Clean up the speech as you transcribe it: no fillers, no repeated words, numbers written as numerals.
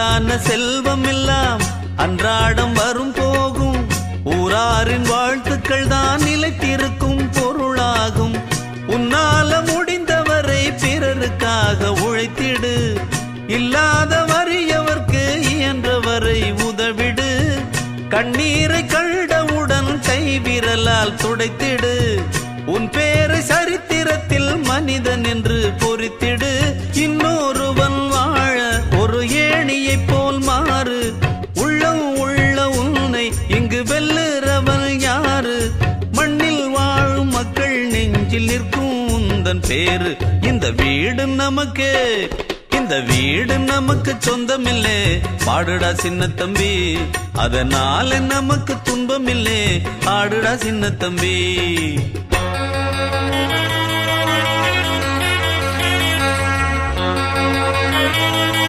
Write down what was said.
உண்டான செல்வம் எல்லாம் அன்றாடம் வரும் போகும். ஊராரின் வாழ்த்துக்கள் தான் நிலைத்திருக்கும் பொருளாகும். உன்னால முடிந்தவரை பிறருக்காக உழைத்திடு. இல்லாத வறியவர்க்கு இயன்றவரை உதவிடு. கண்ணீரை கண்டவுடன் கைவிரலால் துடைத்திடு. உன் பேரை சரித்திரத்தில் மனிதன் என்று பொறித்திடு. இன்னொருவன் வாழ ஒரு ஏணியைப் போல் மாறு. உள்ளம் உள்ள உன்னை இங்கு வெல்லுறவன் யாரு? மண்ணில் வாழும் மக்கள் நெஞ்சில் நிற்கும் உந்தன் பேரு. இந்த வீடு நமக்கு, இந்த வீடு நமக்கு சொந்தமில்லே. பாடுடா சின்ன தம்பி, அதனால நமக்கு துன்பமில்லே. ஆடுடா சின்ன தம்பி.